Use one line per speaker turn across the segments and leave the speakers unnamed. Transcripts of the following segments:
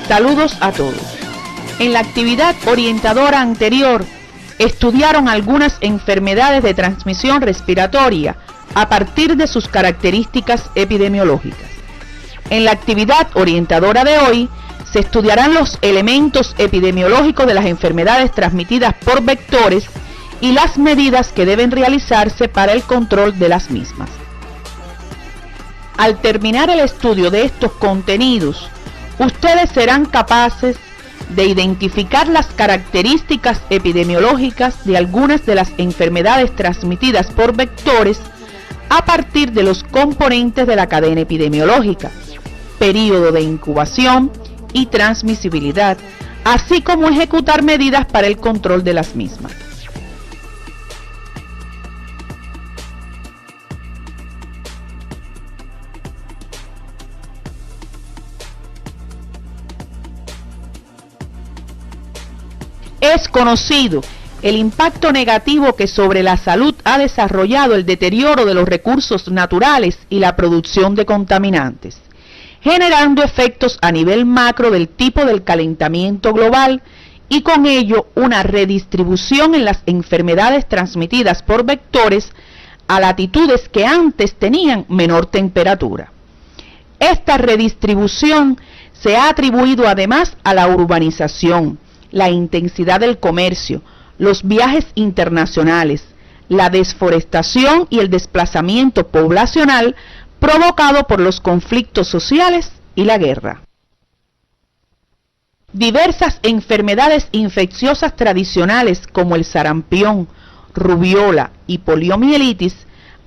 Saludos a todos. En la actividad orientadora anterior, estudiaron algunas enfermedades de transmisión respiratoria a partir de sus características epidemiológicas. En la actividad orientadora de hoy, se estudiarán los elementos epidemiológicos de las enfermedades transmitidas por vectores y las medidas que deben realizarse para el control de las mismas. Al terminar el estudio de estos contenidos, ustedes serán capaces de identificar las características epidemiológicas de algunas de las enfermedades transmitidas por vectores a partir de los componentes de la cadena epidemiológica, período de incubación y transmisibilidad, así como ejecutar medidas para el control de las mismas. Es conocido el impacto negativo que sobre la salud ha desarrollado el deterioro de los recursos naturales y la producción de contaminantes, generando efectos a nivel macro del tipo del calentamiento global y con ello una redistribución en las enfermedades transmitidas por vectores a latitudes que antes tenían menor temperatura. Esta redistribución se ha atribuido además a la urbanización, la intensidad del comercio, los viajes internacionales, la desforestación y el desplazamiento poblacional provocado por los conflictos sociales y la guerra. Diversas enfermedades infecciosas tradicionales como el sarampión, rubiola y poliomielitis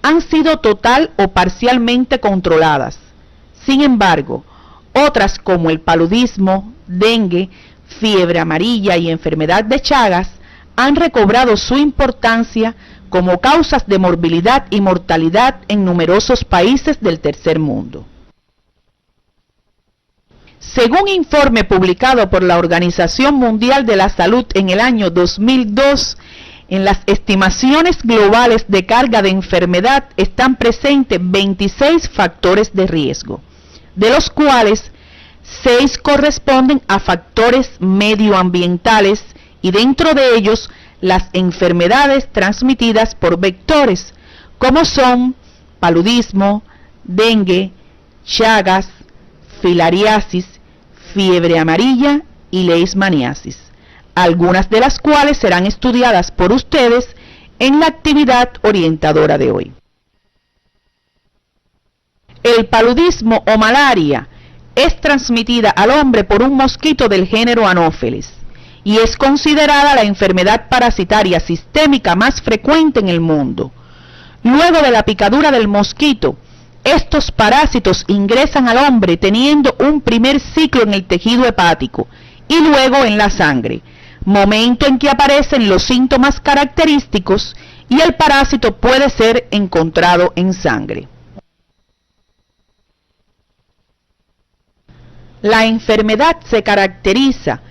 han sido total o parcialmente controladas. Sin embargo, otras como el paludismo, dengue, fiebre amarilla y enfermedad de Chagas han recobrado su importancia como causas de morbilidad y mortalidad en numerosos países del tercer mundo. Según informe publicado por la Organización Mundial de la Salud en el año 2002, en las estimaciones globales de carga de enfermedad están presentes 26 factores de riesgo, de los cuales 6 corresponden a factores medioambientales y dentro de ellos las enfermedades transmitidas por vectores, como son paludismo, dengue, Chagas, filariasis, fiebre amarilla y leishmaniasis, algunas de las cuales serán estudiadas por ustedes en la actividad orientadora de hoy. El paludismo o malaria es transmitida al hombre por un mosquito del género Anopheles y es considerada la enfermedad parasitaria sistémica más frecuente en el mundo. Luego de la picadura del mosquito, estos parásitos ingresan al hombre teniendo un primer ciclo en el tejido hepático y luego en la sangre, momento en que aparecen los síntomas característicos y el parásito puede ser encontrado en sangre. La enfermedad se caracteriza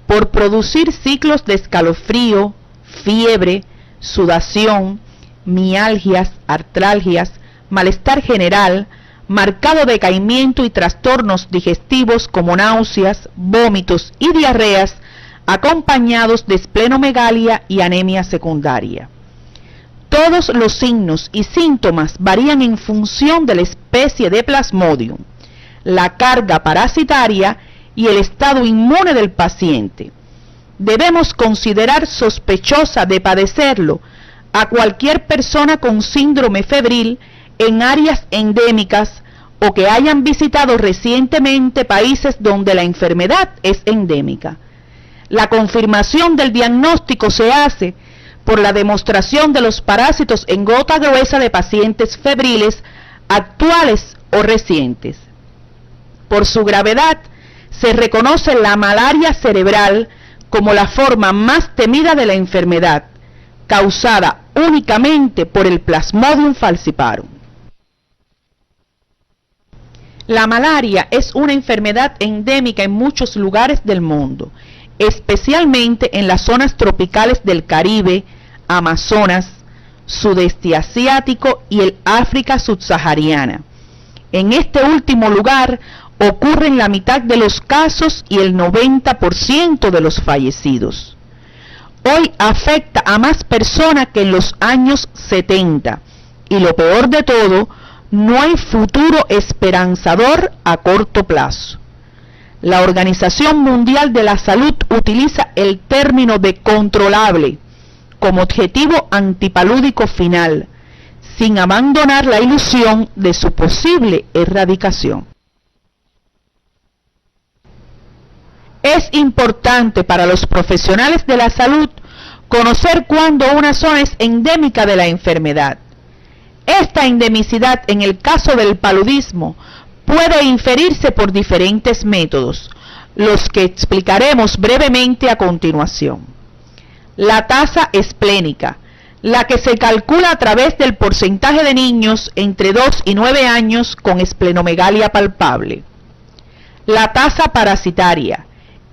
por producir ciclos de escalofrío, fiebre, sudación, mialgias, artralgias, malestar general, marcado decaimiento y trastornos digestivos como náuseas, vómitos y diarreas, acompañados de esplenomegalia y anemia secundaria. Todos los signos y síntomas varían en función de la especie de Plasmodium, la carga parasitaria y el estado inmune del paciente. Debemos considerar sospechosa de padecerlo a cualquier persona con síndrome febril en áreas endémicas o que hayan visitado recientemente países donde la enfermedad es endémica. La confirmación del diagnóstico se hace por la demostración de los parásitos en gota gruesa de pacientes febriles actuales o recientes. Por su gravedad, se reconoce la malaria cerebral como la forma más temida de la enfermedad, causada únicamente por el Plasmodium falciparum. La malaria es una enfermedad endémica en muchos lugares del mundo, especialmente en las zonas tropicales del Caribe, Amazonas, Sudeste Asiático y el África subsahariana. En este último lugar ocurre en la mitad de los casos y el 90% de los fallecidos. Hoy afecta a más personas que en los años 70 y lo peor de todo, no hay futuro esperanzador a corto plazo. La Organización Mundial de la Salud utiliza el término de controlable como objetivo antipalúdico final, sin abandonar la ilusión de su posible erradicación. Es importante para los profesionales de la salud conocer cuándo una zona es endémica de la enfermedad. Esta endemicidad en el caso del paludismo puede inferirse por diferentes métodos, los que explicaremos brevemente a continuación. La tasa esplénica, la que se calcula a través del porcentaje de niños entre 2 y 9 años con esplenomegalia palpable. La tasa parasitaria,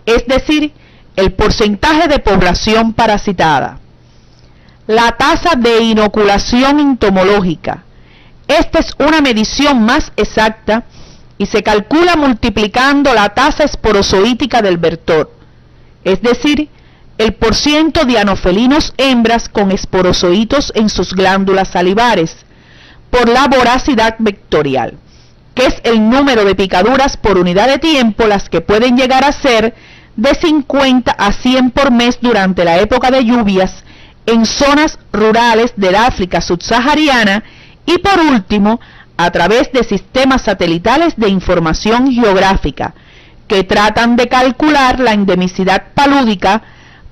es decir, el porcentaje de población parasitada. La tasa de inoculación entomológica. Esta es una medición más exacta y se calcula multiplicando la tasa esporozoítica del vector, es decir, el porciento de anofelinos hembras con esporozoitos en sus glándulas salivares, por la voracidad vectorial, que es el número de picaduras por unidad de tiempo, las que pueden llegar a ser de 50 a 100 por mes durante la época de lluvias en zonas rurales del África subsahariana, y por último, a través de sistemas satelitales de información geográfica que tratan de calcular la endemicidad palúdica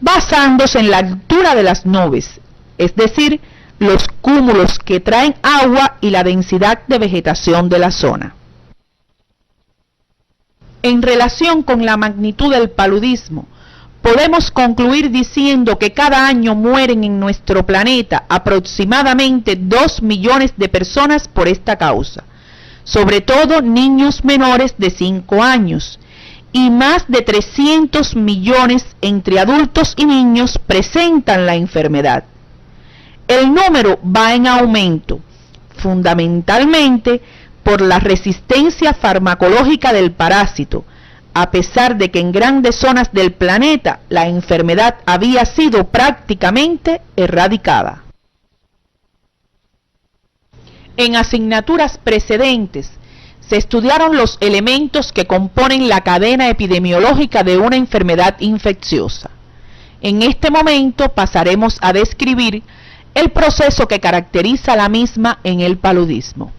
basándose en la altura de las nubes, es decir, los cúmulos que traen agua y la densidad de vegetación de la zona. En relación con la magnitud del paludismo, podemos concluir diciendo que cada año mueren en nuestro planeta aproximadamente 2 millones de personas por esta causa, sobre todo niños menores de 5 años, y más de 300 millones entre adultos y niños presentan la enfermedad. El número va en aumento, fundamentalmente por la resistencia farmacológica del parásito, a pesar de que en grandes zonas del planeta la enfermedad había sido prácticamente erradicada. En asignaturas precedentes se estudiaron los elementos que componen la cadena epidemiológica de una enfermedad infecciosa. En este momento pasaremos a describir el proceso que caracteriza la misma en el paludismo.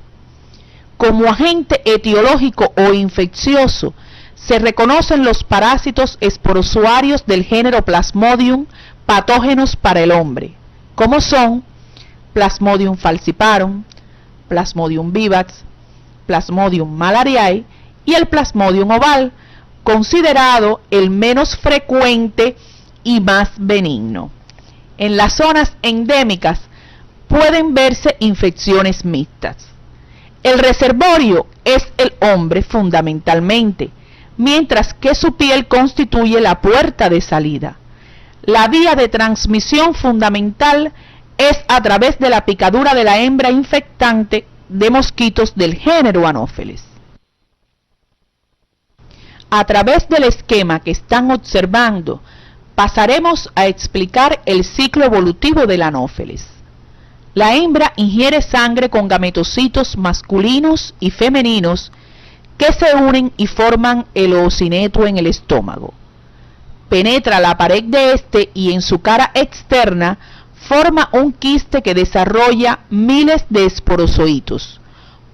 Como agente etiológico o infeccioso, se reconocen los parásitos esporozoarios del género Plasmodium patógenos para el hombre, como son Plasmodium falciparum, Plasmodium vivax, Plasmodium malariae y el Plasmodium oval, considerado el menos frecuente y más benigno. En las zonas endémicas pueden verse infecciones mixtas. El reservorio es el hombre fundamentalmente, mientras que su piel constituye la puerta de salida. La vía de transmisión fundamental es a través de la picadura de la hembra infectante de mosquitos del género Anopheles. A través del esquema que están observando, pasaremos a explicar el ciclo evolutivo del Anopheles. La hembra ingiere sangre con gametocitos masculinos y femeninos que se unen y forman el oocineto en el estómago. Penetra la pared de este y en su cara externa forma un quiste que desarrolla miles de esporozoitos,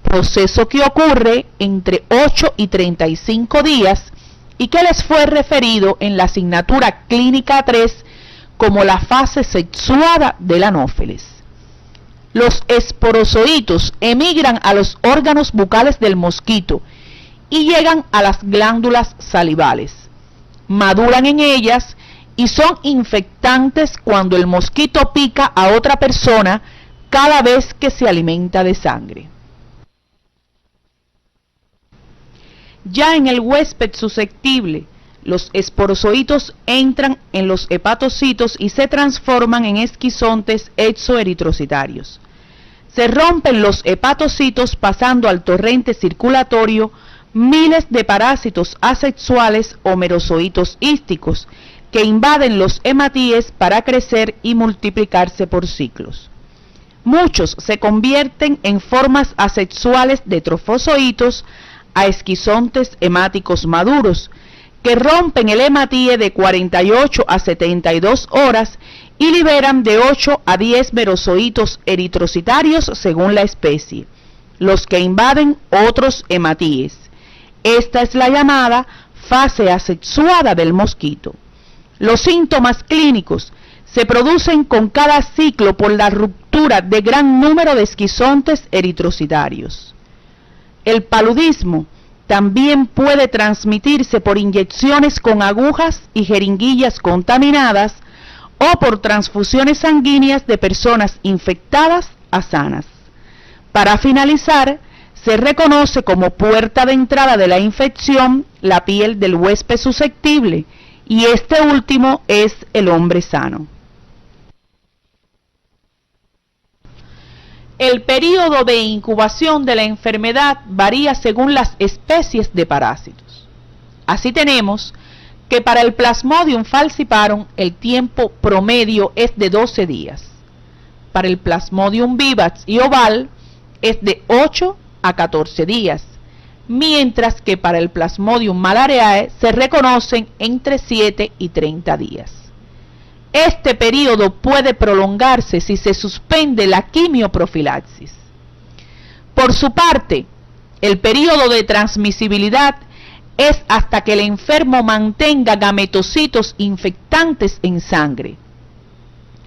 proceso que ocurre entre 8 y 35 días y que les fue referido en la asignatura clínica 3 como la fase sexuada del Anopheles. Los esporozoitos emigran a los órganos bucales del mosquito y llegan a las glándulas salivales, maduran en ellas y son infectantes cuando el mosquito pica a otra persona cada vez que se alimenta de sangre. Ya en el huésped susceptible, los esporozoitos entran en los hepatocitos y se transforman en esquizontes exoeritrocitarios. Se rompen los hepatocitos pasando al torrente circulatorio miles de parásitos asexuales o merozoitos hísticos que invaden los hematíes para crecer y multiplicarse por ciclos. Muchos se convierten en formas asexuales de trofozoitos a esquizontes hemáticos maduros, que rompen el hematíe de 48 a 72 horas y liberan de 8 a 10 merozoitos eritrocitarios según la especie, los que invaden otros hematíes. Esta es la llamada fase asexuada del mosquito. Los síntomas clínicos se producen con cada ciclo por la ruptura de gran número de esquizontes eritrocitarios. El paludismo también puede transmitirse por inyecciones con agujas y jeringuillas contaminadas o por transfusiones sanguíneas de personas infectadas a sanas. Para finalizar, se reconoce como puerta de entrada de la infección la piel del huésped susceptible, y este último es el hombre sano. El período de incubación de la enfermedad varía según las especies de parásitos. Así tenemos que para el Plasmodium falciparum el tiempo promedio es de 12 días. Para el Plasmodium vivax y oval es de 8 a 14 días, mientras que para el Plasmodium malariae se reconocen entre 7 y 30 días. Este periodo puede prolongarse si se suspende la quimioprofilaxis. Por su parte, el periodo de transmisibilidad es hasta que el enfermo mantenga gametocitos infectantes en sangre.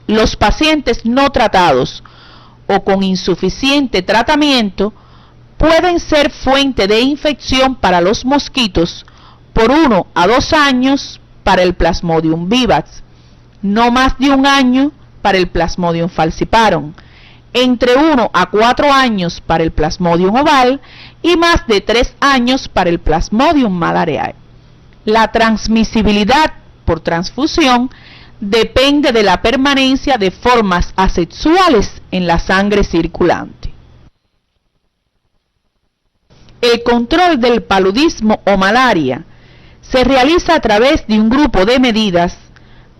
Los pacientes no tratados o con insuficiente tratamiento pueden ser fuente de infección para los mosquitos por 1 a 2 años para el Plasmodium vivax, no más de 1 año para el Plasmodium falciparum, entre 1 a 4 años para el Plasmodium oval y más de 3 años para el Plasmodium malariae. La transmisibilidad por transfusión depende de la permanencia de formas asexuales en la sangre circulante. El control del paludismo o malaria se realiza a través de un grupo de medidas,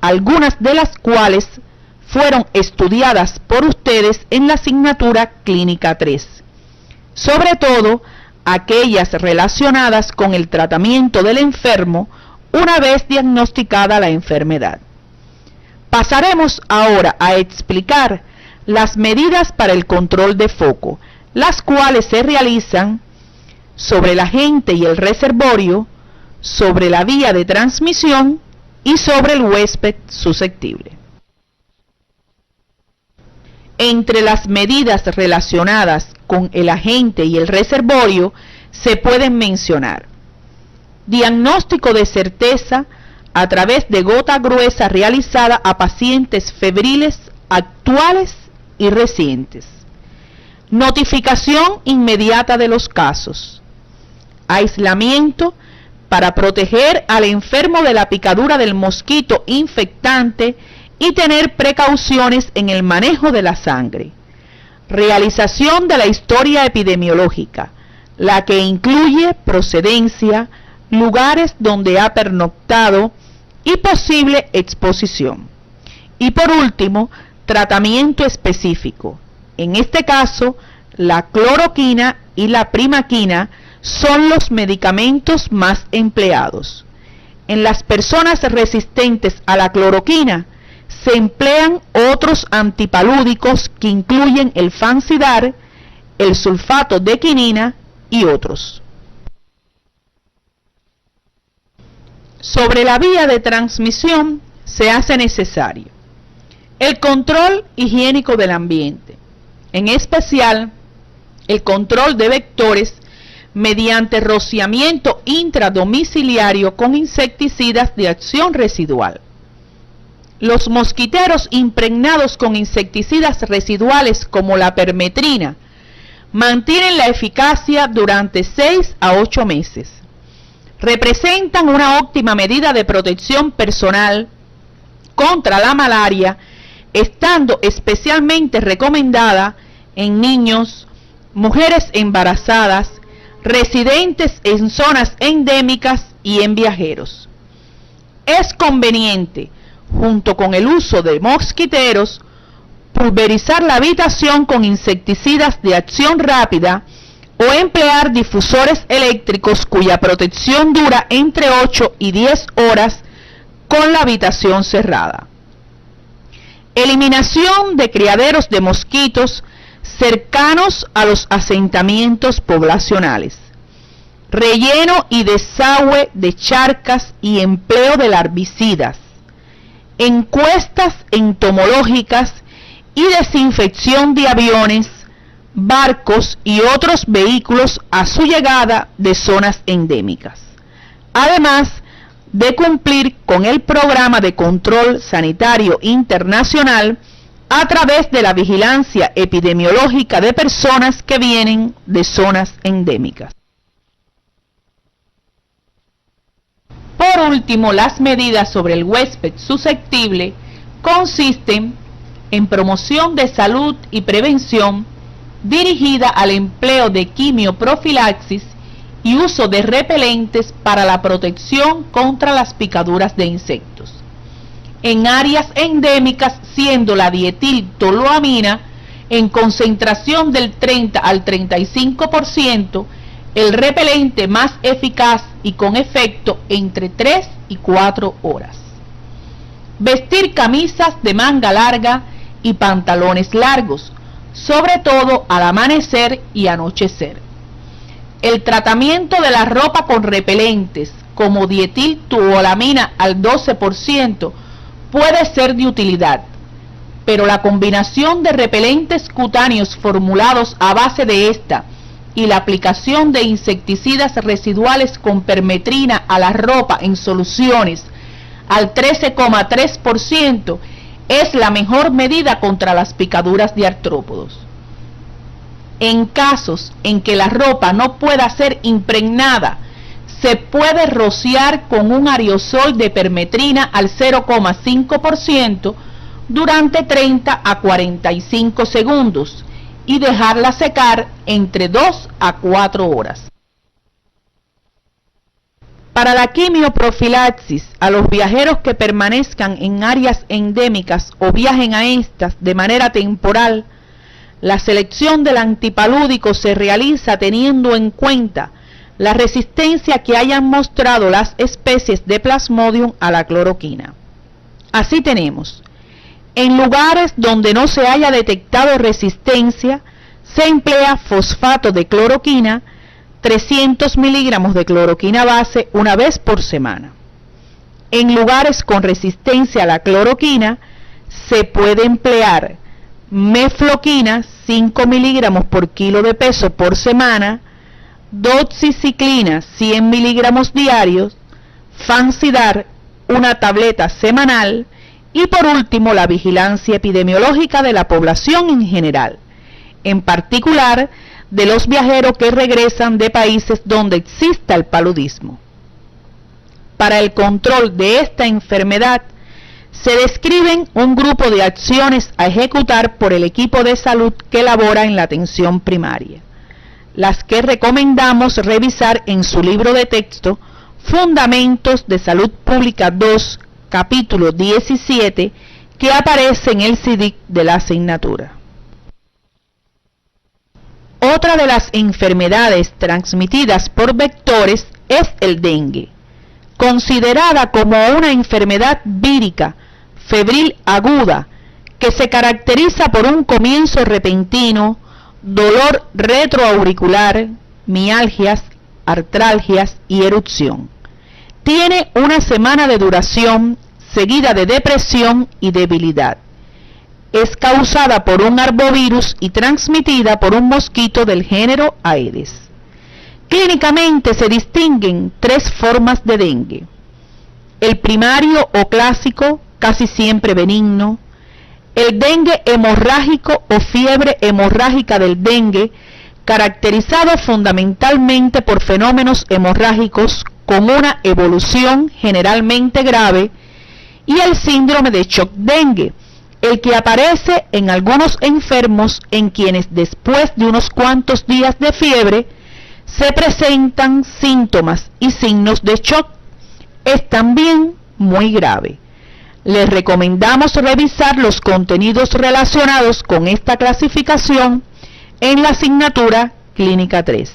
algunas de las cuales fueron estudiadas por ustedes en la asignatura Clínica 3, sobre todo aquellas relacionadas con el tratamiento del enfermo una vez diagnosticada la enfermedad. Pasaremos ahora a explicar las medidas para el control de foco, las cuales se realizan sobre el agente y el reservorio, sobre la vía de transmisión y sobre el huésped susceptible. Entre las medidas relacionadas con el agente y el reservorio se pueden mencionar: diagnóstico de certeza a través de gota gruesa realizada a pacientes febriles actuales y recientes, notificación inmediata de los casos, aislamiento para proteger al enfermo de la picadura del mosquito infectante y tener precauciones en el manejo de la sangre, realización de la historia epidemiológica, la que incluye procedencia, lugares donde ha pernoctado y posible exposición. Y por último, tratamiento específico. En este caso, la cloroquina y la primaquina son los medicamentos más empleados. En las personas resistentes a la cloroquina se emplean otros antipalúdicos que incluyen el Fansidar, el sulfato de quinina y otros. Sobre la vía de transmisión se hace necesario el control higiénico del ambiente, en especial el control de vectores mediante rociamiento intradomiciliario con insecticidas de acción residual. Los mosquiteros impregnados con insecticidas residuales como la permetrina mantienen la eficacia durante 6 a 8 meses. Representan una óptima medida de protección personal contra la malaria, estando especialmente recomendada en niños, mujeres embarazadas, residentes en zonas endémicas y en viajeros. Es conveniente, junto con el uso de mosquiteros, pulverizar la habitación con insecticidas de acción rápida o emplear difusores eléctricos cuya protección dura entre 8 y 10 horas con la habitación cerrada. Eliminación de criaderos de mosquitos cercanos a los asentamientos poblacionales. Relleno y desagüe de charcas y empleo de larvicidas. Encuestas entomológicas y desinfección de aviones, barcos y otros vehículos a su llegada de zonas endémicas. Además de cumplir con el programa de control sanitario internacional a través de la vigilancia epidemiológica de personas que vienen de zonas endémicas. Por último, las medidas sobre el huésped susceptible consisten en promoción de salud y prevención dirigida al empleo de quimioprofilaxis y uso de repelentes para la protección contra las picaduras de insectos. En áreas endémicas, siendo la dietiltoluamina en concentración del 30 al 35%, el repelente más eficaz y con efecto entre 3 y 4 horas. Vestir camisas de manga larga y pantalones largos, sobre todo al amanecer y anochecer. El tratamiento de la ropa con repelentes como dietiltoluamina al 12% puede ser de utilidad, pero la combinación de repelentes cutáneos formulados a base de esta y la aplicación de insecticidas residuales con permetrina a la ropa en soluciones al 13,3% es la mejor medida contra las picaduras de artrópodos. En casos en que la ropa no pueda ser impregnada, se puede rociar con un aerosol de permetrina al 0,5% durante 30 a 45 segundos y dejarla secar entre 2 a 4 horas. Para la quimioprofilaxis, a los viajeros que permanezcan en áreas endémicas o viajen a estas de manera temporal, la selección del antipalúdico se realiza teniendo en cuenta la resistencia que hayan mostrado las especies de Plasmodium a la cloroquina. Así tenemos, en lugares donde no se haya detectado resistencia, se emplea fosfato de cloroquina, 300 miligramos de cloroquina base una vez por semana. En lugares con resistencia a la cloroquina, se puede emplear mefloquina, 5 miligramos por kilo de peso por semana, doxiciclina, 100 miligramos diarios, Fansidar, una tableta semanal, y por último la vigilancia epidemiológica de la población en general, en particular de los viajeros que regresan de países donde exista el paludismo. Para el control de esta enfermedad, se describen un grupo de acciones a ejecutar por el equipo de salud que labora en la atención primaria, las que recomendamos revisar en su libro de texto Fundamentos de Salud Pública 2, capítulo 17, que aparece en el CIDIC de la asignatura. Otra de las enfermedades transmitidas por vectores es el dengue, considerada como una enfermedad vírica, febril aguda, que se caracteriza por un comienzo repentino, dolor retroauricular, mialgias, artralgias y erupción. Tiene una semana de duración, seguida de depresión y debilidad. Es causada por un arbovirus y transmitida por un mosquito del género Aedes. Clínicamente se distinguen 3 formas de dengue: el primario o clásico, casi siempre benigno; el dengue hemorrágico o fiebre hemorrágica del dengue, caracterizado fundamentalmente por fenómenos hemorrágicos con una evolución generalmente grave; y el síndrome de shock dengue, el que aparece en algunos enfermos en quienes después de unos cuantos días de fiebre se presentan síntomas y signos de shock. Es también muy grave. Les recomendamos revisar los contenidos relacionados con esta clasificación en la asignatura Clínica 3.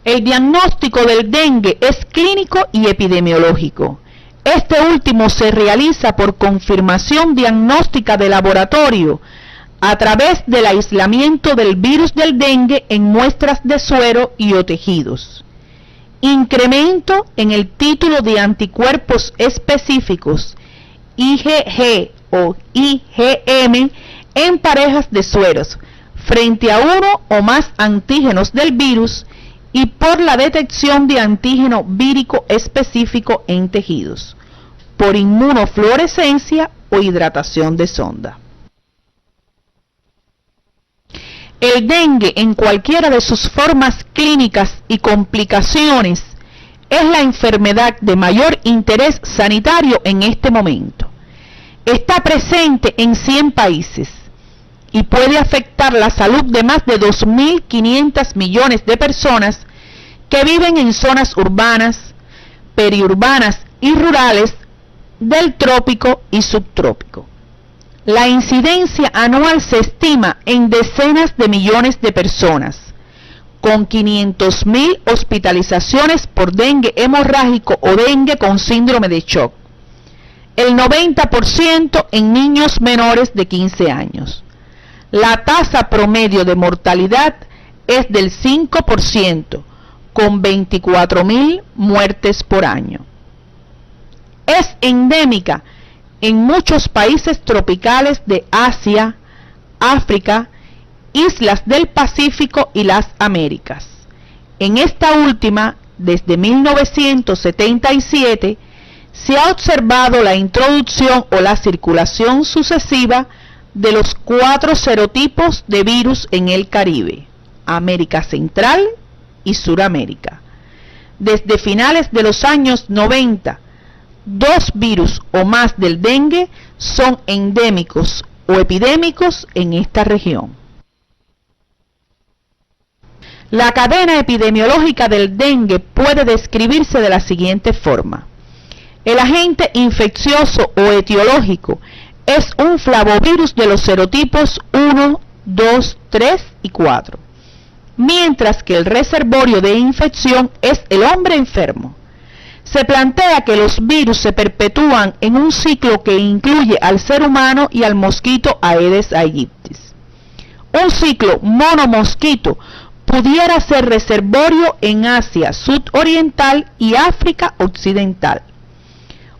El diagnóstico del dengue es clínico y epidemiológico. Este último se realiza por confirmación diagnóstica de laboratorio a través del aislamiento del virus del dengue en muestras de suero y o tejidos. Incremento en el título de anticuerpos específicos IgG o IgM en parejas de sueros frente a uno o más antígenos del virus y por la detección de antígeno vírico específico en tejidos, por inmunofluorescencia o hidratación de sonda. El dengue en cualquiera de sus formas clínicas y complicaciones es la enfermedad de mayor interés sanitario en este momento. Está presente en 100 países y puede afectar la salud de más de 2.500 millones de personas que viven en zonas urbanas, periurbanas y rurales del trópico y subtrópico. La incidencia anual se estima en decenas de millones de personas, con 500.000 hospitalizaciones por dengue hemorrágico o dengue con síndrome de shock. El 90% en niños menores de 15 años. La tasa promedio de mortalidad es del 5%, con 24.000 muertes por año. Es endémica en muchos países tropicales de Asia, África, islas del Pacífico y las Américas. En esta última, desde 1977, se ha observado la introducción o la circulación sucesiva de los 4 serotipos de virus en el Caribe, América Central y Suramérica. Desde finales de los años 90, 2 virus o más del dengue son endémicos o epidémicos en esta región. La cadena epidemiológica del dengue puede describirse de la siguiente forma. El agente infeccioso o etiológico es un flavovirus de los serotipos 1, 2, 3 y 4, mientras que el reservorio de infección es el hombre enfermo. Se plantea que los virus se perpetúan en un ciclo que incluye al ser humano y al mosquito Aedes aegypti. Un ciclo monomosquito pudiera ser reservorio en Asia sudoriental y África occidental.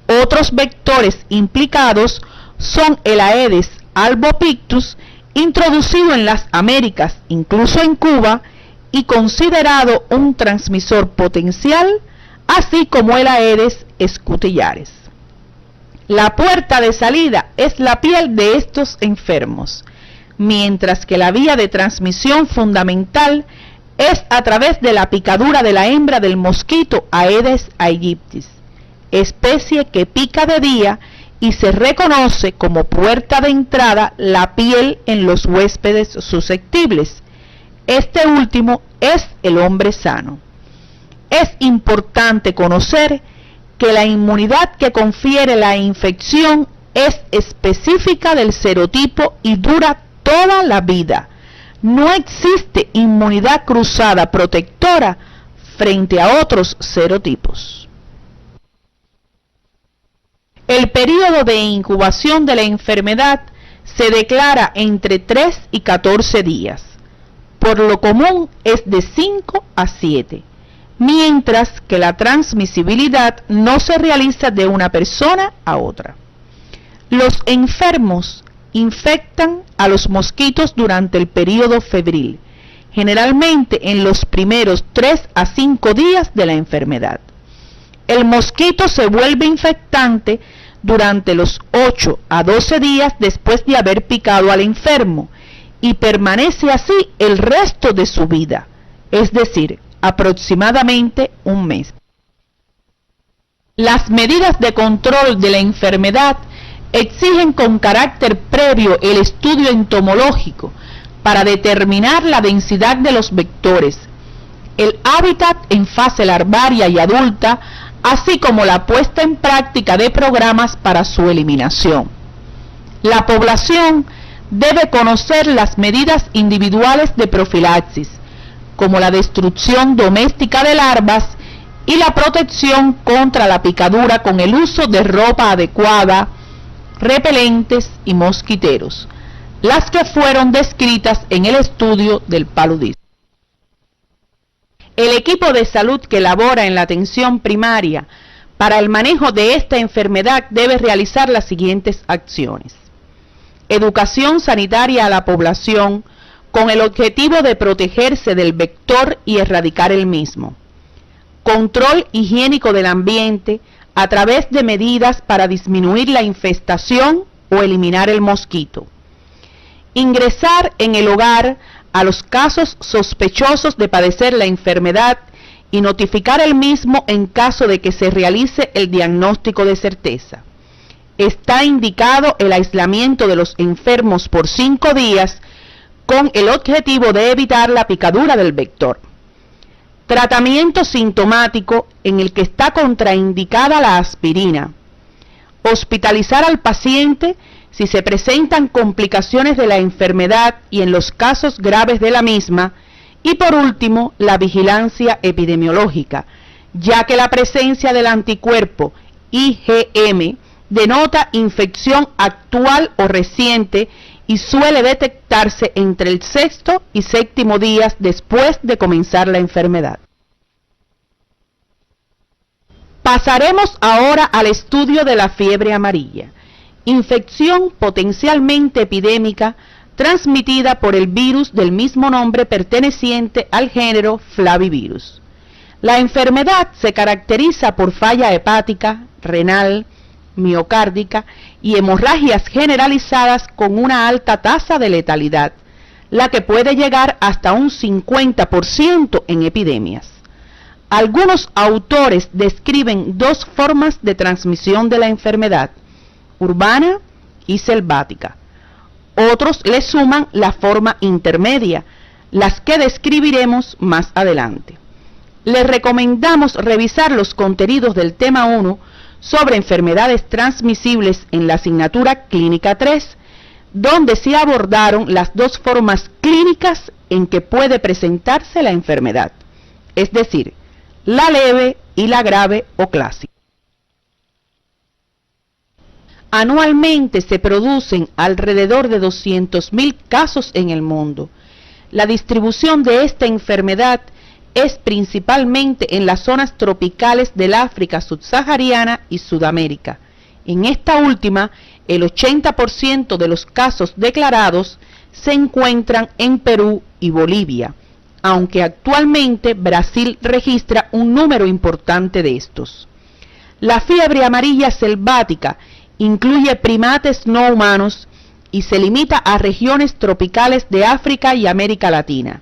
Otros vectores implicados son el Aedes albopictus, introducido en las Américas, incluso en Cuba, y considerado un transmisor potencial, así como el Aedes scutellaris. La puerta de salida es la piel de estos enfermos, mientras que la vía de transmisión fundamental es a través de la picadura de la hembra del mosquito Aedes aegypti, especie que pica de día y se reconoce como puerta de entrada la piel en los huéspedes susceptibles. Este último es el hombre sano. Es importante conocer que la inmunidad que confiere la infección es específica del serotipo y dura toda la vida. No existe inmunidad cruzada protectora frente a otros serotipos. El periodo de incubación de la enfermedad se declara entre 3 y 14 días. Por lo común es de 5 a 7, mientras que la transmisibilidad no se realiza de una persona a otra. Los enfermos infectan a los mosquitos durante el periodo febril, generalmente en los primeros 3 a 5 días de la enfermedad. El mosquito se vuelve infectante durante los 8 a 12 días después de haber picado al enfermo y permanece así el resto de su vida, es decir, aproximadamente un mes. Las medidas de control de la enfermedad exigen con carácter previo el estudio entomológico para determinar la densidad de los vectores, el hábitat en fase larvaria y adulta, así como la puesta en práctica de programas para su eliminación. La población debe conocer las medidas individuales de profilaxis, como la destrucción doméstica de larvas y la protección contra la picadura con el uso de ropa adecuada, repelentes y mosquiteros, las que fueron descritas en el estudio del paludismo. El equipo de salud que labora en la atención primaria para el manejo de esta enfermedad debe realizar las siguientes acciones: educación sanitaria a la población con el objetivo de protegerse del vector y erradicar el mismo; control higiénico del ambiente a través de medidas para disminuir la infestación o eliminar el mosquito; ingresar en el hogar a los casos sospechosos de padecer la enfermedad y notificar el mismo en caso de que se realice el diagnóstico de certeza. Está indicado el aislamiento de los enfermos por 5 días con el objetivo de evitar la picadura del vector. Tratamiento sintomático en el que está contraindicada la aspirina. Hospitalizar al paciente si se presentan complicaciones de la enfermedad y en los casos graves de la misma. Y por último, la vigilancia epidemiológica, ya que la presencia del anticuerpo IgM denota infección actual o reciente y suele detectarse entre el 6º y 7º días después de comenzar la enfermedad. Pasaremos ahora al estudio de la fiebre amarilla, infección potencialmente epidémica transmitida por el virus del mismo nombre perteneciente al género Flavivirus. La enfermedad se caracteriza por falla hepática, renal, miocárdica y hemorragias generalizadas con una alta tasa de letalidad, la que puede llegar hasta un 50% en epidemias. Algunos autores describen 2 formas de transmisión de la enfermedad: urbana y selvática. Otros le suman la forma intermedia, las que describiremos más adelante. Les recomendamos revisar los contenidos del tema 1 sobre enfermedades transmisibles en la asignatura Clínica 3, donde se abordaron las 2 formas clínicas en que puede presentarse la enfermedad, es decir, la leve y la grave o clásica. Anualmente se producen alrededor de 200.000 casos en el mundo. La distribución de esta enfermedad es principalmente en las zonas tropicales del África subsahariana y Sudamérica. En esta última, el 80% de los casos declarados se encuentran en Perú y Bolivia, aunque actualmente Brasil registra un número importante de estos. La fiebre amarilla selvática incluye primates no humanos y se limita a regiones tropicales de África y América Latina.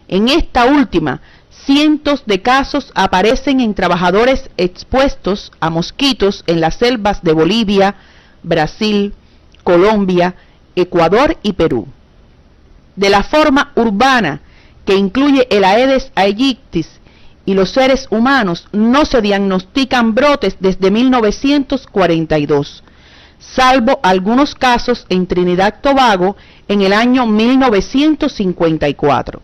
En esta última, cientos de casos aparecen en trabajadores expuestos a mosquitos en las selvas de Bolivia, Brasil, Colombia, Ecuador y Perú. De la forma urbana, que incluye el Aedes aegypti y los seres humanos, no se diagnostican brotes desde 1942. Salvo algunos casos en Trinidad y Tobago en el año 1954.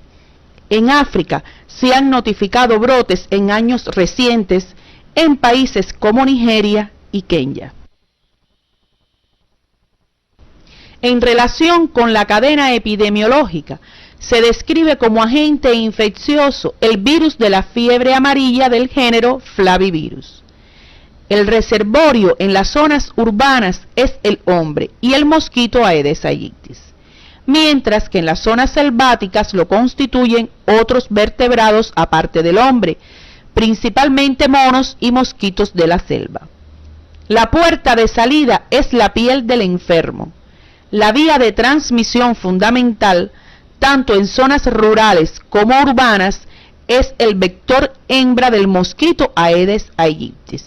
En África se han notificado brotes en años recientes en países como Nigeria y Kenia. En relación con la cadena epidemiológica, se describe como agente infeccioso el virus de la fiebre amarilla del género Flavivirus. El reservorio en las zonas urbanas es el hombre y el mosquito Aedes aegypti, mientras que en las zonas selváticas lo constituyen otros vertebrados aparte del hombre, principalmente monos y mosquitos de la selva. La puerta de salida es la piel del enfermo. La vía de transmisión fundamental, tanto en zonas rurales como urbanas, es el vector hembra del mosquito Aedes aegypti.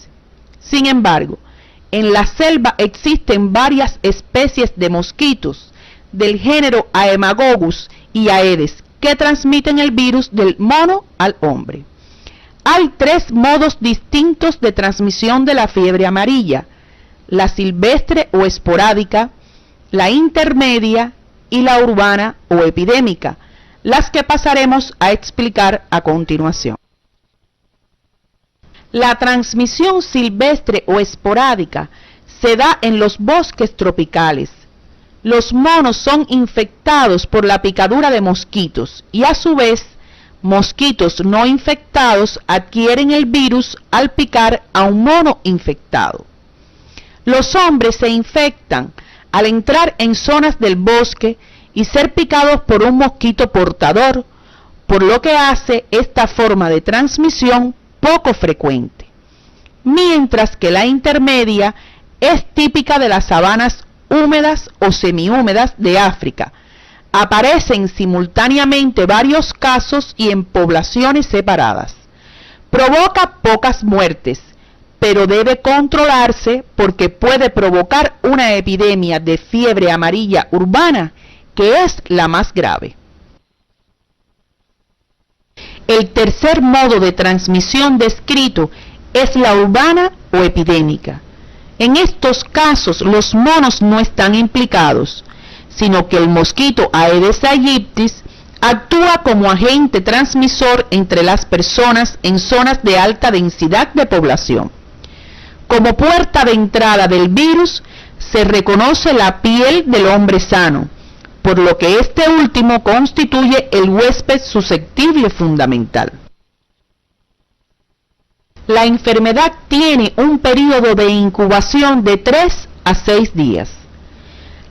Sin embargo, en la selva existen varias especies de mosquitos del género Haemagogus y Aedes, que transmiten el virus del mono al hombre. Hay 3 modos distintos de transmisión de la fiebre amarilla: la silvestre o esporádica, la intermedia y la urbana o epidémica, las que pasaremos a explicar a continuación. La transmisión silvestre o esporádica se da en los bosques tropicales. Los monos son infectados por la picadura de mosquitos y a su vez mosquitos no infectados adquieren el virus al picar a un mono infectado. Los hombres se infectan al entrar en zonas del bosque y ser picados por un mosquito portador, por lo que hace esta forma de transmisión poco frecuente, mientras que la intermedia es típica de las sabanas húmedas o semihúmedas de África. Aparecen simultáneamente varios casos y en poblaciones separadas. Provoca pocas muertes, pero debe controlarse porque puede provocar una epidemia de fiebre amarilla urbana, que es la más grave. El tercer modo de transmisión descrito es la urbana o epidémica. En estos casos los monos no están implicados, sino que el mosquito Aedes aegypti actúa como agente transmisor entre las personas en zonas de alta densidad de población. Como puerta de entrada del virus se reconoce la piel del hombre sano, por lo que este último constituye el huésped susceptible fundamental. La enfermedad tiene un período de incubación de 3 a 6 días.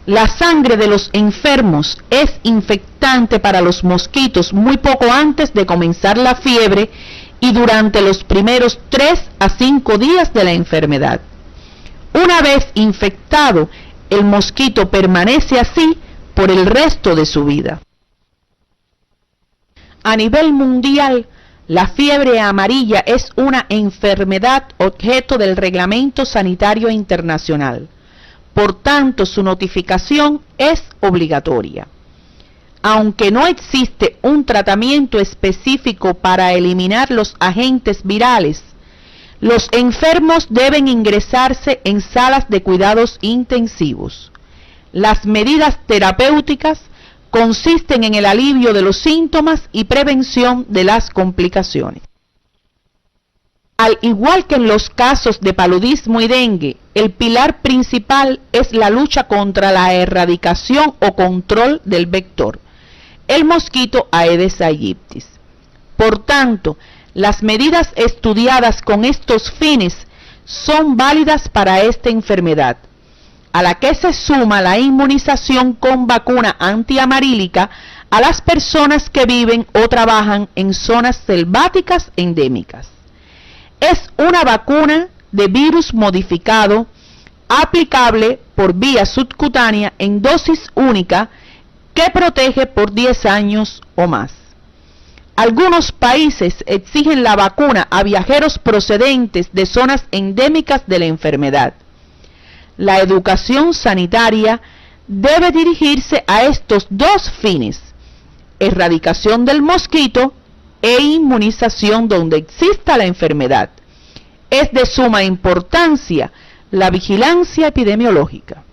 La sangre de los enfermos es infectante para los mosquitos muy poco antes de comenzar la fiebre y durante los primeros 3 a 5 días de la enfermedad. Una vez infectado, el mosquito permanece así por el resto de su vida. A nivel mundial, la fiebre amarilla es una enfermedad objeto del Reglamento Sanitario Internacional. Por tanto, su notificación es obligatoria. Aunque no existe un tratamiento específico para eliminar los agentes virales, los enfermos deben ingresarse en salas de cuidados intensivos. Las medidas terapéuticas consisten en el alivio de los síntomas y prevención de las complicaciones. Al igual que en los casos de paludismo y dengue, el pilar principal es la lucha contra la erradicación o control del vector, el mosquito Aedes aegypti. Por tanto, las medidas estudiadas con estos fines son válidas para esta enfermedad, a la que se suma la inmunización con vacuna antiamarílica a las personas que viven o trabajan en zonas selváticas endémicas. Es una vacuna de virus modificado aplicable por vía subcutánea en dosis única que protege por 10 años o más. Algunos países exigen la vacuna a viajeros procedentes de zonas endémicas de la enfermedad. La educación sanitaria debe dirigirse a estos dos fines: erradicación del mosquito e inmunización donde exista la enfermedad. Es de suma importancia la vigilancia epidemiológica.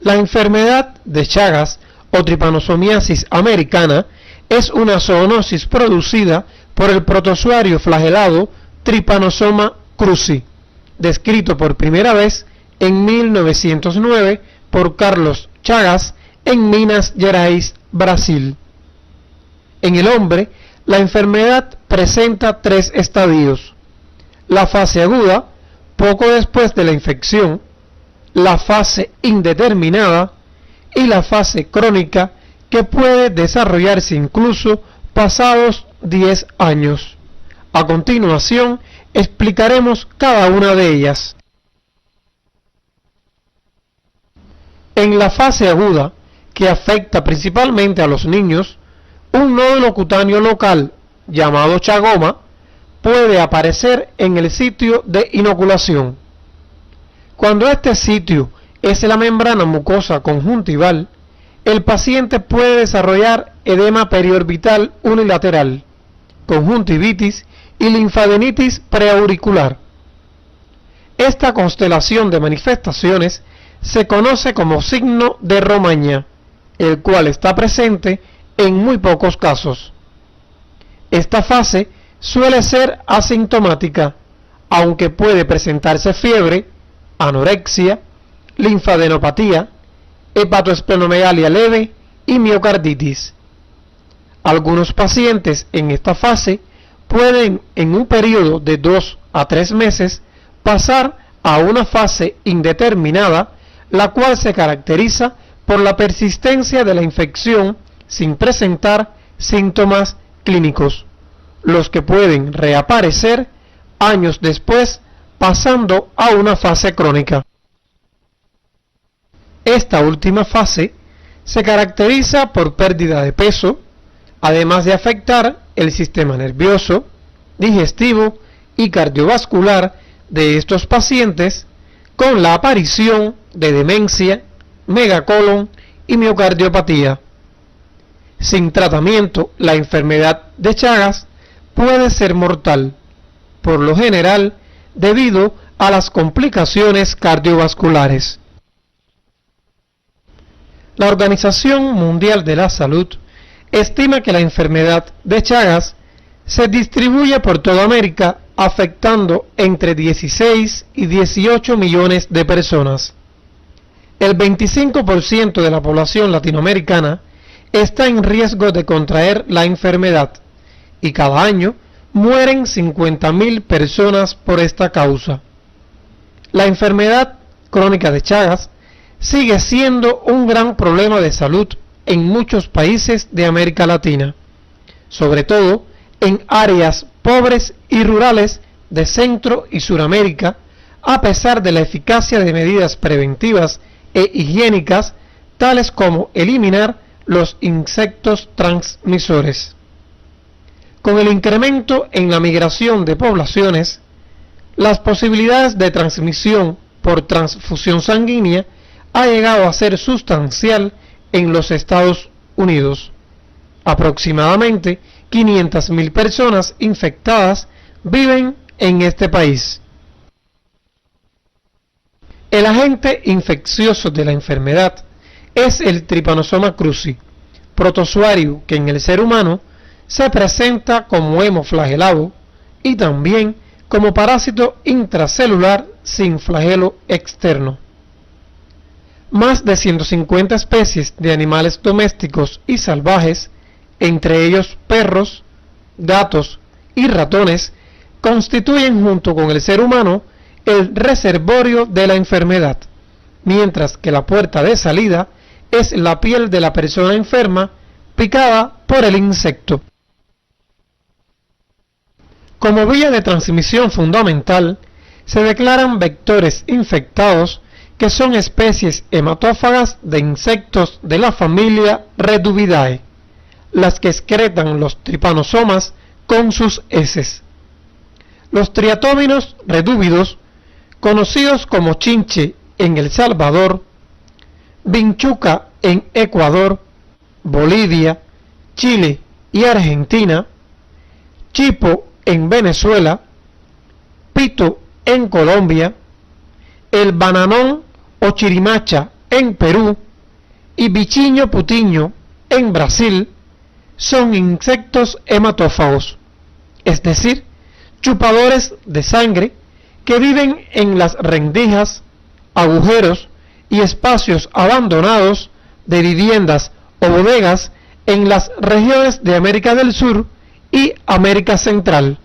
La enfermedad de Chagas o tripanosomiasis americana es una zoonosis producida por el protozoario flagelado Trypanosoma cruzi, descrito por primera vez en 1909 por Carlos Chagas en Minas Gerais, Brasil. En el hombre, la enfermedad presenta 3 estadios: la fase aguda, poco después de la infección; la fase indeterminada; y la fase crónica, que puede desarrollarse incluso pasados 10 años. A continuación, explicaremos cada una de ellas. En la fase aguda, que afecta principalmente a los niños, un nódulo cutáneo local, llamado chagoma, puede aparecer en el sitio de inoculación. Cuando este sitio es la membrana mucosa conjuntival, el paciente puede desarrollar edema periorbital unilateral, conjuntivitis y linfadenitis preauricular. Esta constelación de manifestaciones se conoce como signo de Romaña, el cual está presente en muy pocos casos. Esta fase suele ser asintomática, aunque puede presentarse fiebre, anorexia, linfadenopatía, hepatoesplenomegalia leve y miocarditis. Algunos pacientes en esta fase pueden, en un periodo de 2 a 3 meses, pasar a una fase indeterminada, la cual se caracteriza por la persistencia de la infección sin presentar síntomas clínicos, los que pueden reaparecer años después, pasando a una fase crónica. Esta última fase se caracteriza por pérdida de peso, además de afectar el sistema nervioso, digestivo y cardiovascular de estos pacientes, con la aparición de demencia, megacolon y miocardiopatía. Sin tratamiento, la enfermedad de Chagas puede ser mortal, por lo general debido a las complicaciones cardiovasculares. La Organización Mundial de la Salud estima que la enfermedad de Chagas se distribuye por toda América, afectando entre 16 y 18 millones de personas. El 25% de la población latinoamericana está en riesgo de contraer la enfermedad y cada año mueren 50.000 personas por esta causa. La enfermedad crónica de Chagas sigue siendo un gran problema de salud en muchos países de América Latina, sobre todo en áreas pobres y rurales de Centro y Suramérica, a pesar de la eficacia de medidas preventivas e higiénicas, tales como eliminar los insectos transmisores. Con el incremento en la migración de poblaciones, las posibilidades de transmisión por transfusión sanguínea ha llegado a ser sustancial en los Estados Unidos. Aproximadamente 500.000 personas infectadas viven en este país. El agente infeccioso de la enfermedad es el Trypanosoma cruzi, protozoario que en el ser humano se presenta como hemoflagelado y también como parásito intracelular sin flagelo externo. Más de 150 especies de animales domésticos y salvajes, entre ellos perros, gatos y ratones, constituyen junto con el ser humano el reservorio de la enfermedad, mientras que la puerta de salida es la piel de la persona enferma picada por el insecto. Como vía de transmisión fundamental, se declaran vectores infectados que son especies hematófagas de insectos de la familia Reduvidae, las que excretan los tripanosomas con sus heces. Los triatóminos redúvidos, conocidos como chinche en El Salvador, vinchuca en Ecuador, Bolivia, Chile y Argentina, chipo en Venezuela, pito en Colombia, el bananón o chirimacha en Perú y bichiño putiño en Brasil, son insectos hematófagos, es decir, chupadores de sangre que viven en las rendijas, agujeros y espacios abandonados de viviendas o bodegas en las regiones de América del Sur y América Central.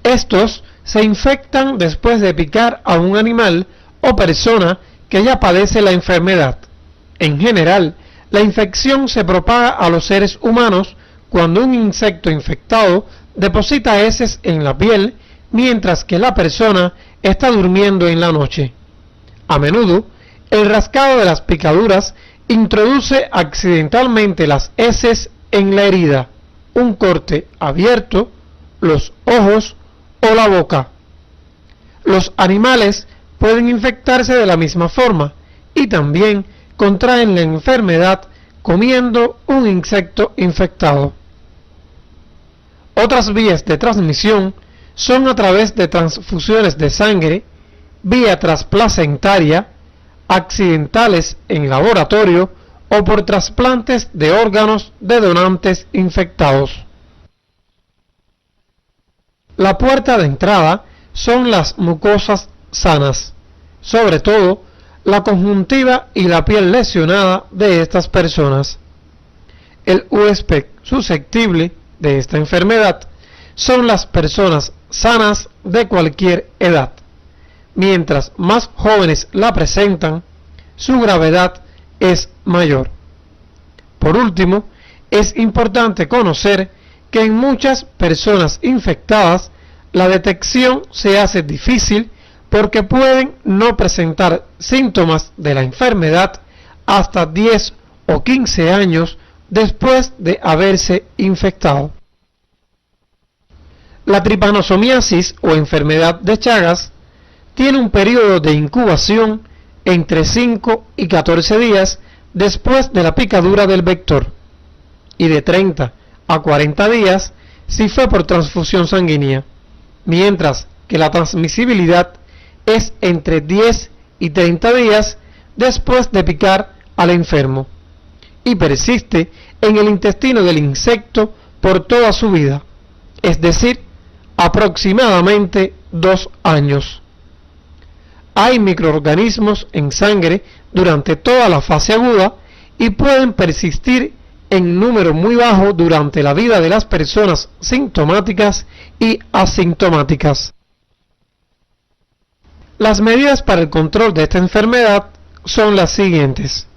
Estos se infectan después de picar a un animal o persona que ya padece la enfermedad. En general, la infección se propaga a los seres humanos cuando un insecto infectado deposita heces en la piel mientras que la persona está durmiendo en la noche. A menudo, el rascado de las picaduras introduce accidentalmente las heces en la herida, un corte abierto, los ojos o la boca. Los animales pueden infectarse de la misma forma, y también contraen la enfermedad comiendo un insecto infectado. Otras vías de transmisión son a través de transfusiones de sangre, vía transplacentaria, accidentales en laboratorio o por trasplantes de órganos de donantes infectados. La puerta de entrada son las mucosas sanas, sobre todo la conjuntiva y la piel lesionada de estas personas. El huésped susceptible de esta enfermedad son las personas sanas de cualquier edad. Mientras más jóvenes la presentan, su gravedad es mayor. Por último, es importante conocer que en muchas personas infectadas la detección se hace difícil porque pueden no presentar síntomas de la enfermedad hasta 10 o 15 años después de haberse infectado. La tripanosomiasis o enfermedad de Chagas tiene un periodo de incubación entre 5 y 14 días después de la picadura del vector y de 30 a 40 días si fue por transfusión sanguínea, mientras que la transmisibilidad es entre 10 y 30 días después de picar al enfermo y persiste en el intestino del insecto por toda su vida, es decir, aproximadamente 2 años. Hay microorganismos en sangre durante toda la fase aguda y pueden persistir en número muy bajo durante la vida de las personas sintomáticas y asintomáticas. Las medidas para el control de esta enfermedad son las siguientes: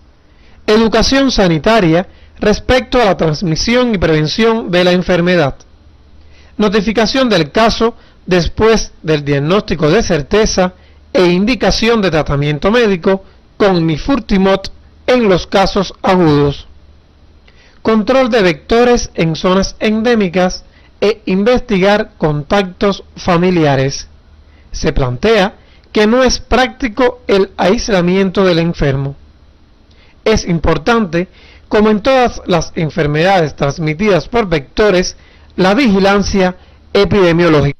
educación sanitaria respecto a la transmisión y prevención de la enfermedad, notificación del caso después del diagnóstico de certeza e indicación de tratamiento médico con nifurtimox en los casos agudos, control de vectores en zonas endémicas e investigar contactos familiares. Se plantea que no es práctico el aislamiento del enfermo. Es importante, como en todas las enfermedades transmitidas por vectores, la vigilancia epidemiológica.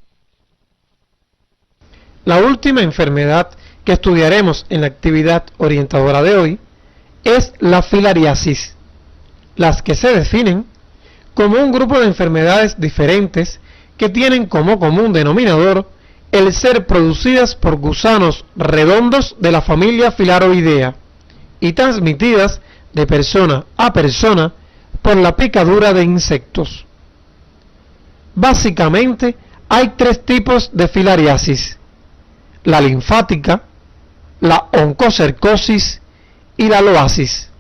La última enfermedad que estudiaremos en la actividad orientadora de hoy es la filariasis, las que se definen como un grupo de enfermedades diferentes que tienen como común denominador el ser producidas por gusanos redondos de la familia Filaroidea y transmitidas de persona a persona por la picadura de insectos. Básicamente hay 3 tipos de filariasis: la linfática, la oncocercosis y la loasis.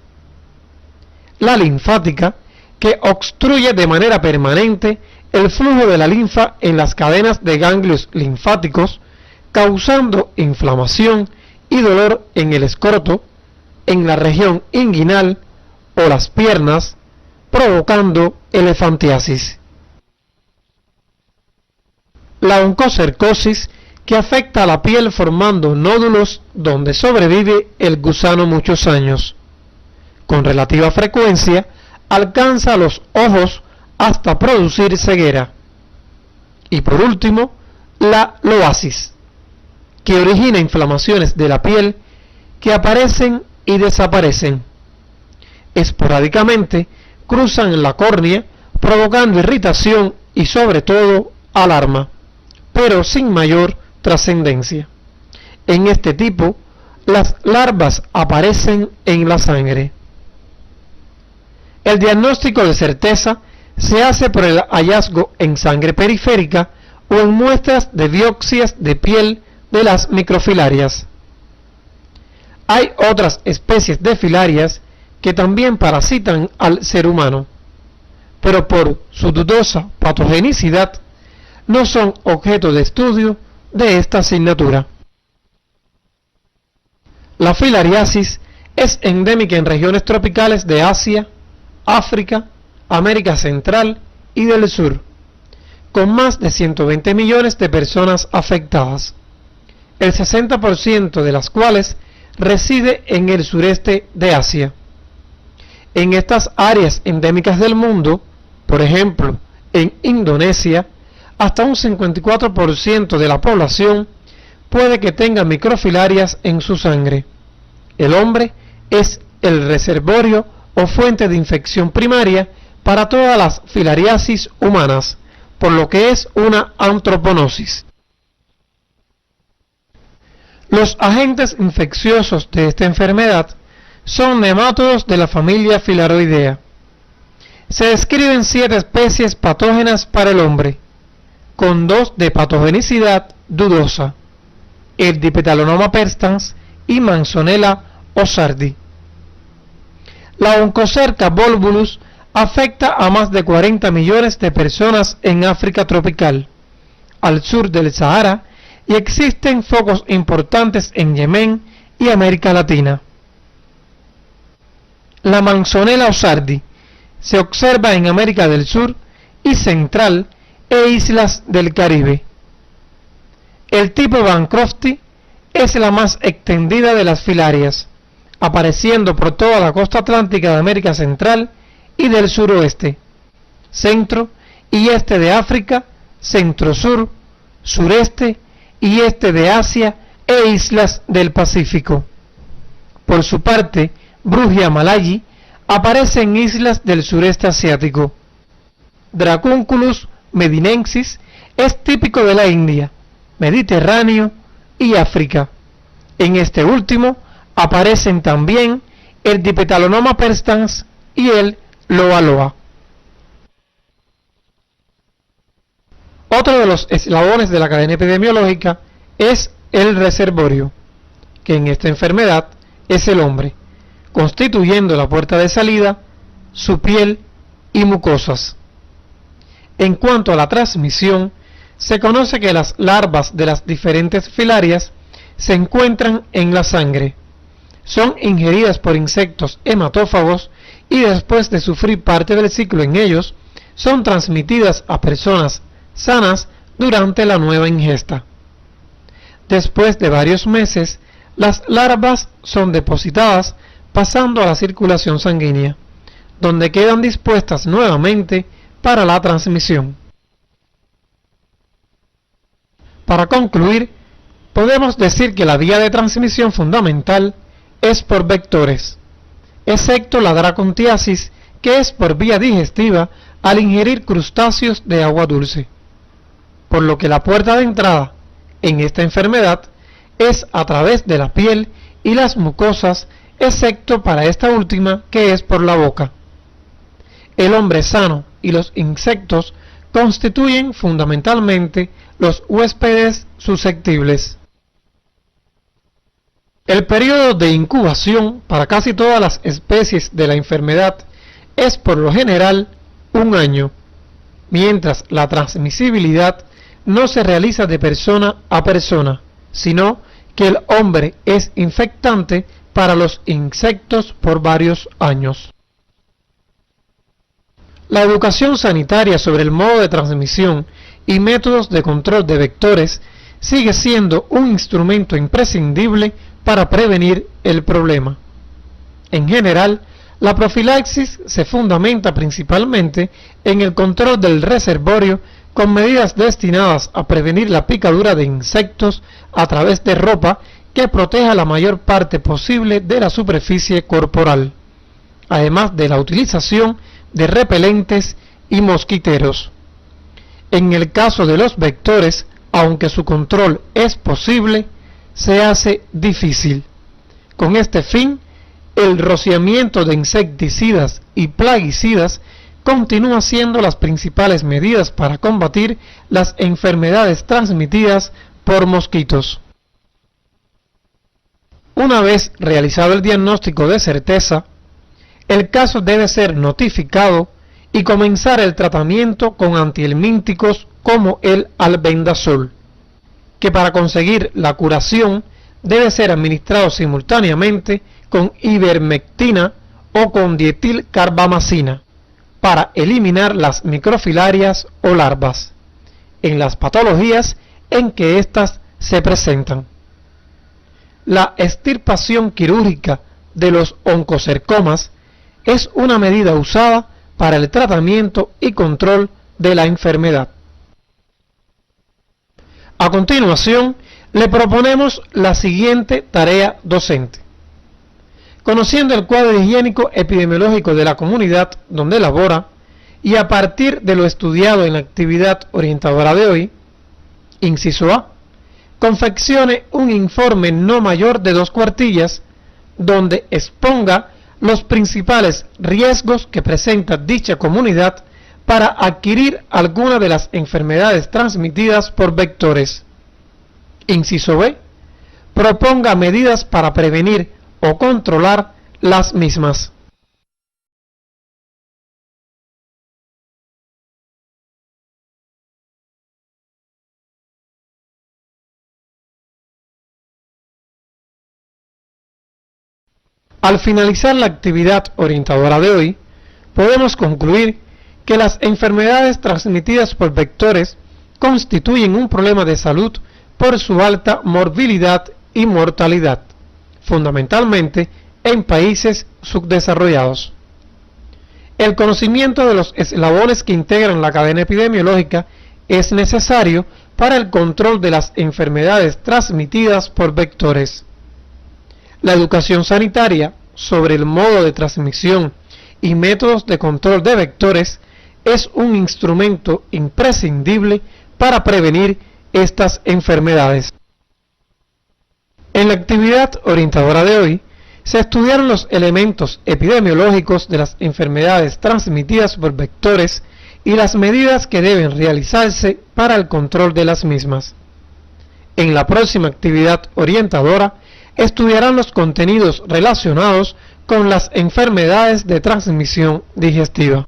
La linfática, que obstruye de manera permanente el flujo de la linfa en las cadenas de ganglios linfáticos, causando inflamación y dolor en el escroto, en la región inguinal o las piernas, provocando elefantiasis. La oncocercosis, que afecta a la piel formando nódulos donde sobrevive el gusano muchos años. Con relativa frecuencia alcanza los ojos hasta producir ceguera. Y por último, la loasis, que origina inflamaciones de la piel que aparecen y desaparecen. Esporádicamente cruzan la córnea, provocando irritación y sobre todo alarma, pero sin mayor trascendencia. En este tipo, las larvas aparecen en la sangre. El diagnóstico de certeza se hace por el hallazgo en sangre periférica o en muestras de biopsias de piel de las microfilarias. Hay otras especies de filarias que también parasitan al ser humano, pero por su dudosa patogenicidad no son objeto de estudio de esta asignatura. La filariasis es endémica en regiones tropicales de Asia, África, América Central y del Sur, con más de 120 millones de personas afectadas, el 60% de las cuales reside en el sureste de Asia. En estas áreas endémicas del mundo, por ejemplo, en Indonesia, hasta un 54% de la población puede que tenga microfilarias en su sangre. El hombre es el reservorio o fuente de infección primaria para todas las filariasis humanas, por lo que es una antroponosis. Los agentes infecciosos de esta enfermedad son nemátodos de la familia Filaroidea. Se describen 7 especies patógenas para el hombre, con 2 de patogenicidad dudosa, el Dipetalonoma perstans y Manzonella osardi. La Onchocerca volvulus afecta a más de 40 millones de personas en África tropical, al sur del Sahara, y existen focos importantes en Yemen y América Latina. La Manzonella osardi se observa en América del Sur y Central e islas del Caribe. El tipo Bancrofti es la más extendida de las filarias, apareciendo por toda la costa atlántica de América Central y del suroeste, centro y este de África, centro-sur, sureste y este de Asia e islas del Pacífico. Por su parte, Brugia malayi aparece en islas del sureste asiático. Dracunculus medinensis es típico de la India, Mediterráneo y África. En este último aparecen también el Dipetalonoma perstans y el Loa loa. Otro de los eslabones de la cadena epidemiológica es el reservorio, que en esta enfermedad es el hombre, constituyendo la puerta de salida, su piel y mucosas. En cuanto a la transmisión, se conoce que las larvas de las diferentes filarias se encuentran en la sangre, son ingeridas por insectos hematófagos y después de sufrir parte del ciclo en ellos, son transmitidas a personas sanas durante la nueva ingesta. Después de varios meses, las larvas son depositadas pasando a la circulación sanguínea, donde quedan dispuestas nuevamente para la transmisión. Para concluir, podemos decir que la vía de transmisión fundamental es por vectores, excepto la dracontiasis, que es por vía digestiva al ingerir crustáceos de agua dulce, por lo que la puerta de entrada en esta enfermedad es a través de la piel y las mucosas, excepto para esta última, que es por la boca. El hombre sano y los insectos constituyen fundamentalmente los huéspedes susceptibles. El periodo de incubación para casi todas las especies de la enfermedad es por lo general 1 año, mientras la transmisibilidad no se realiza de persona a persona, sino que el hombre es infectante para los insectos por varios años. La educación sanitaria sobre el modo de transmisión y métodos de control de vectores sigue siendo un instrumento imprescindible para prevenir el problema. En general, la profilaxis se fundamenta principalmente en el control del reservorio con medidas destinadas a prevenir la picadura de insectos a través de ropa que proteja la mayor parte posible de la superficie corporal, además de la utilización de repelentes y mosquiteros. En el caso de los vectores, aunque su control es posible, se hace difícil. Con este fin, el rociamiento de insecticidas y plaguicidas continúa siendo las principales medidas para combatir las enfermedades transmitidas por mosquitos. Una vez realizado el diagnóstico de certeza, el caso debe ser notificado y comenzar el tratamiento con antihelmínticos como el albendazol, que para conseguir la curación debe ser administrado simultáneamente con ivermectina o con dietilcarbamazina para eliminar las microfilarias o larvas en las patologías en que éstas se presentan. la extirpación quirúrgica de los oncocercomas es una medida usada para el tratamiento y control de la enfermedad. A continuación, le proponemos la siguiente tarea docente. Conociendo el cuadro higiénico epidemiológico de la comunidad donde labora y a partir de lo estudiado en la actividad orientadora de hoy, inciso A, confeccione un informe no mayor de 2 cuartillas donde exponga los principales riesgos que presenta dicha comunidad para adquirir alguna de las enfermedades transmitidas por vectores. Inciso B, proponga medidas para prevenir o controlar las mismas. Al finalizar la actividad orientadora de hoy, podemos concluir que las enfermedades transmitidas por vectores constituyen un problema de salud por su alta morbilidad y mortalidad, fundamentalmente en países subdesarrollados. El conocimiento de los eslabones que integran la cadena epidemiológica es necesario para el control de las enfermedades transmitidas por vectores. La educación sanitaria sobre el modo de transmisión y métodos de control de vectores es un instrumento imprescindible para prevenir estas enfermedades. En la actividad orientadora de hoy, se estudiaron los elementos epidemiológicos de las enfermedades transmitidas por vectores y las medidas que deben realizarse para el control de las mismas. En la próxima actividad orientadora, estudiarán los contenidos relacionados con las enfermedades de transmisión digestiva.